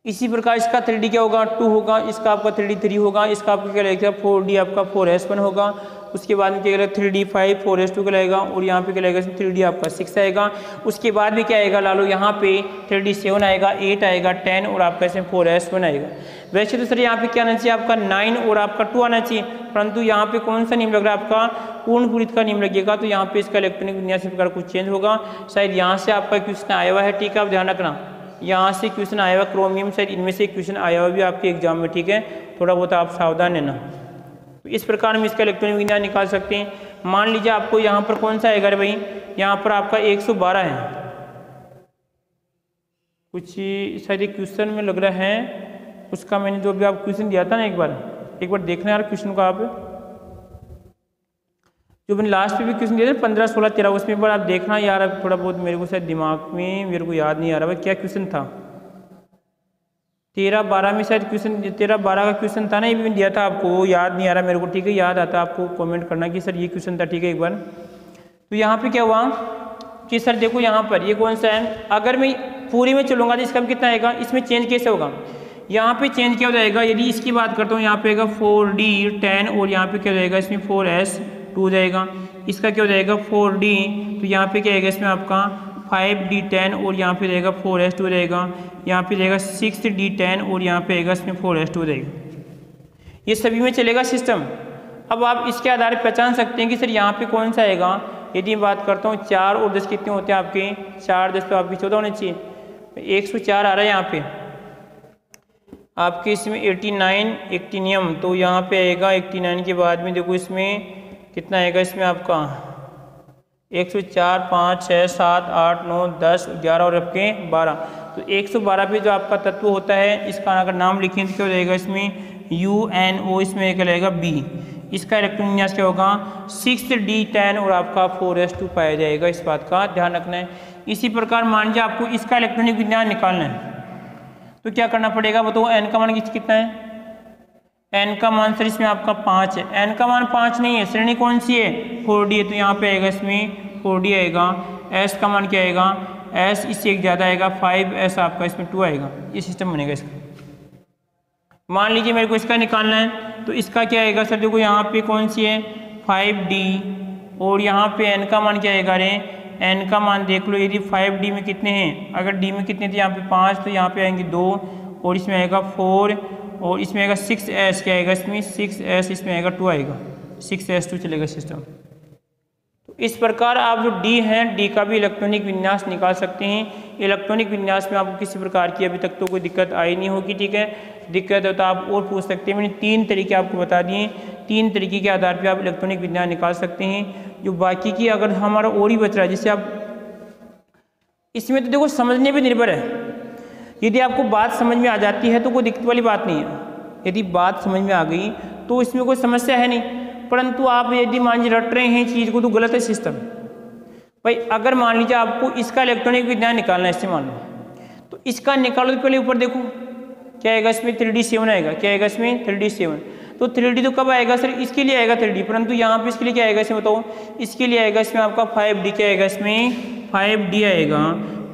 इसी प्रकार इसका 3D क्या होगा 2 होगा, इसका आपका 3D3 होगा, इसका आपका क्या लगेगा 4D आपका 4s1 होगा, उसके बाद में क्या करेगा 3D5 4s2 कहलाएगा और यहाँ पे क्या लगेगा 3D आपका 6 आएगा। उसके बाद भी क्या आएगा लालो यहाँ पे 3D7 आएगा, 8 आएगा, 10 और आपका इसमें 4s1 आएगा। वैसे तो सर यहाँ पे क्या आना चाहिए आपका 9 और आपका 2 आना चाहिए, परंतु यहाँ पे कौन सा नियम लग रहा है आपका पूर्ण पूरित का नियम लगेगा, तो यहाँ पे इसका इलेक्ट्रॉनिक विन्यास प्रकार कुछ चेंज होगा। शायद यहाँ से आपका क्वेश्चन आया हुआ है। ठीक है, आप ध्यान रखना यहाँ से क्वेश्चन आया हुआ, क्रोमियम शायद इनमें से क्वेश्चन आया हुआ भी आपके एग्जाम में, ठीक है, थोड़ा बहुत आप सावधान रहना। तो इस प्रकार हम इसका इलेक्ट्रॉनिक विज्ञान निकाल सकते हैं। मान लीजिए आपको यहाँ पर कौन सा आएगा रे भाई, यहाँ पर आपका 112 है, कुछ शायद एक क्वेश्चन में लग रहा है, उसका मैंने जो भी आप क्वेश्चन दिया था ना, एक बार देखना यार क्वेश्चन को आप, जो मैंने लास्ट में भी क्वेश्चन दिया था 15, 16, 13, उसमें एक बार आप देखना यार, अब थोड़ा बहुत मेरे को शायद दिमाग में मेरे को याद नहीं आ रहा भाई क्या क्वेश्चन था। 13, 12 में शायद क्वेश्चन, 13, 12 का क्वेश्चन था ना, ये भी मैंने दिया था आपको, याद नहीं आ रहा मेरे को, ठीक है, याद आता आपको कमेंट करना कि सर ये क्वेश्चन था, ठीक है, एक बार। तो यहाँ पे क्या हुआ कि सर देखो यहाँ पर ये कौन सा है, अगर मैं पूरी में चलूँगा तो इसका कितना आएगा, इसमें चेंज कैसे होगा, यहाँ पे चेंज क्या हो जाएगा, यदि इसकी बात करता हूँ यहाँ पे आएगा 4D10 और यहाँ पे क्या हो जाएगा इसमें 4S2 हो जाएगा, इसका क्या हो जाएगा 4D, तो यहाँ पे क्या आएगा इसमें आपका 5D10 और यहाँ पे रहेगा 4S2 रहेगा, यहाँ पे रहेगा 6D10 और यहाँ पे आएगा इसमें 4S2 रहेगा। ये सभी में चलेगा सिस्टम। अब आप इसके आधार पर पहचान सकते हैं कि सर यहाँ पे कौन सा आएगा। यदि मैं बात करता हूँ 4 और 10 कितने होते हैं आपके, 4, 10 तो आपकी 14 होने चाहिए, 104 आ रहा है यहाँ पे आपके, इसमें 89 एक्टिनियम, तो यहाँ पे आएगा 89 के बाद में देखो इसमें कितना आएगा, इसमें आपका 104, 5, 6, 7, 8, 9, 10, 11 और आपके 12, तो 112 पे जो आपका तत्व होता है, इसका अगर नाम लिखें तो क्या हो जाएगा इसमें UNO, इसमें क्या लगेगा B, इसका इलेक्ट्रॉन विन्यास क्या होगा 6D10 और आपका 4S2 पाया जाएगा, इस बात का ध्यान रखना है। इसी प्रकार मान लीजिए आपको इसका इलेक्ट्रॉनिक विज्ञान निकालना है, तो क्या करना पड़ेगा बताओ, n का मान कितना है, n का मान सर इसमें आपका 5 है, n का मान 5 नहीं है, श्रेणी कौन सी है 4D है, तो यहाँ पे आएगा इसमें 4D आएगा। s का मान क्या आएगा, s इससे एक ज़्यादा आएगा 5s आपका इसमें 2 आएगा, ये सिस्टम बनेगा इसका। मान लीजिए मेरे को इसका निकालना है, तो इसका क्या आएगा सर, देखो यहाँ पे कौन सी है 5D और यहाँ पे n का मान क्या आएगा रे, n का मान देख लो, यदि 5D में कितने हैं, अगर D में कितने थे यहाँ पे 5, तो यहाँ पे आएंगे 2 और इसमें आएगा 4 और इसमें आएगा 6s, क्या आएगा इसमें 6s, इसमें आएगा 2 आएगा, 6s2 चलेगा सिस्टम। तो इस प्रकार आप जो D है, D का भी इलेक्ट्रॉनिक विन्यास निकाल सकते हैं। इलेक्ट्रॉनिक विन्यास में आपको किसी प्रकार की अभी तक तो कोई दिक्कत आई नहीं होगी, ठीक है, दिक्कत है तो आप और पूछ सकते हैं। मैंने 3 तरीके आपको बता दिए, 3 तरीके के आधार पर आप इलेक्ट्रॉनिक विज्ञान निकाल सकते हैं। जो बाकी की अगर हमारा और ही बच रहा है, जिससे आप इसमें तो देखो समझने पर निर्भर है, यदि आपको बात समझ में आ जाती है तो कोई दिक्कत वाली बात नहीं है, यदि बात समझ में आ गई तो इसमें कोई समस्या है नहीं। परंतु आप यदि मान लीजिए रट रहे हैं चीज़ को, तो गलत है सिस्टम भाई। अगर मान लीजिए आपको इसका इलेक्ट्रॉनिक विज्ञान निकालना है, इससे मान लो, तो इसका निकालो तो पहले ऊपर देखो क्या आएगा इसमें 3D7 आएगा, क्या आएगा इसमें 3D7, तो 3D तो कब आएगा सर, इसके लिए आएगा 3D, परंतु यहाँ पे इसके लिए क्या आएगा इसमें बताओ, इसके लिए आएगा इसमें आपका 5D, क्या आएगा इसमें 5D आएगा,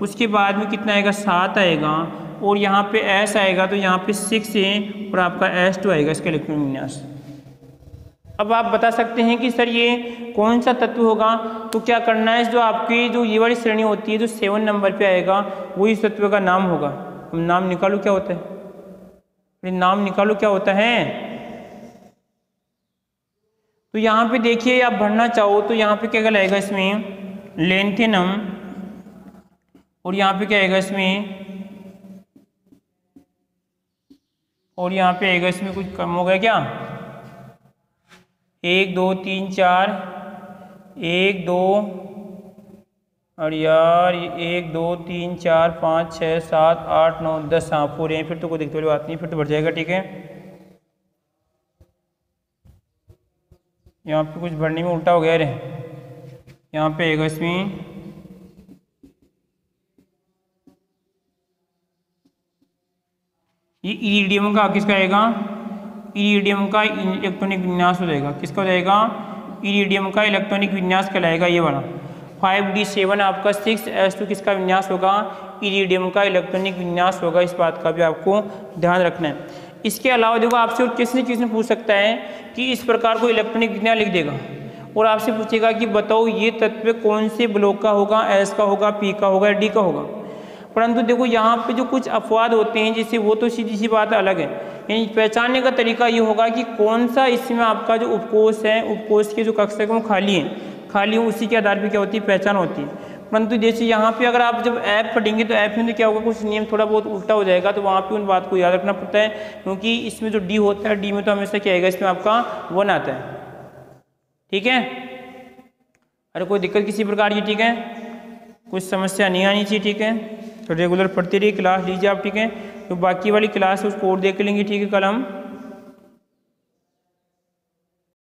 उसके बाद में कितना आएगा 7 आएगा और यहाँ पे S आएगा, तो यहाँ पे 6 है और आपका S2 आएगा इसका इलेक्ट्रॉनिक विन्यास। अब आप बता सकते हैं कि सर ये कौन सा तत्व होगा, तो क्या करना है, जो आपकी जो ये वाली श्रेणी होती है जो 7 नंबर पे आएगा वही इस तत्व का नाम होगा। हम नाम निकालो क्या होता है, नाम निकालो क्या होता है। तो यहाँ पे देखिए आप भरना चाहो तो यहाँ पे क्या आएगा इसमें लेंथेनम और यहाँ पे क्या आएगा इसमें, और यहाँ पे आएगा इसमें कुछ कम हो गया क्या, 1 2 3 4 1 2 और यार 1 2 3 4 5 6 7 8 9 10, हाँ पूरे हैं, फिर तो कोई दिक्कत वाली बात नहीं, फिर तो बढ़ जाएगा, ठीक है। यहाँ पे कुछ भरने में उल्टा हो गया रे, यहाँ पे आएगा इसमें ये इरिडियम का किसका आएगा, इरिडियम का इलेक्ट्रॉनिक विन्यास हो जाएगा, किसका हो जाएगा, इरिडियम का इलेक्ट्रॉनिक विन्यास कहलाएगा ये वाला। 5D7 आपका 6S2 किसका विन्यास होगा, इरिडियम का इलेक्ट्रॉनिक विन्यास होगा, इस बात का भी आपको ध्यान रखना है। इसके अलावा देखो आपसे और किसी न पूछ सकता है कि इस प्रकार को इलेक्ट्रॉनिक विज्ञान लिख देगा और आपसे पूछेगा कि बताओ ये तत्व कौन से ब्लॉक का होगा, S का होगा, P का होगा या D का होगा। परंतु देखो यहाँ पे जो कुछ अपवाद होते हैं जैसे वो तो सीधी सी बात अलग है, यानी पहचानने का तरीका ये होगा कि कौन सा इसमें आपका जो उपकोष है, उपकोष के जो कक्षक वो खाली है, खाली उसी के आधार पर क्या होती है पहचान होती है। परंतु जैसे यहाँ पे अगर आप जब ऐप पढ़ेंगे तो ऐप में तो क्या होगा, कुछ नियम थोड़ा बहुत उल्टा हो जाएगा, तो वहाँ पे उन बात को याद रखना पड़ता है, क्योंकि इसमें जो डी होता है, डी में तो हमेशा क्या आएगा, इसमें आपका 1 आता है। ठीक है, अरे कोई दिक्कत किसी प्रकार की, ठीक है, कुछ समस्या नहीं आनी चाहिए। ठीक है, तो रेगुलर पढ़ते रहिए, क्लास लीजिए आप। ठीक है, तो बाकी वाली क्लास उसको और देख लेंगे। ठीक है, कल हम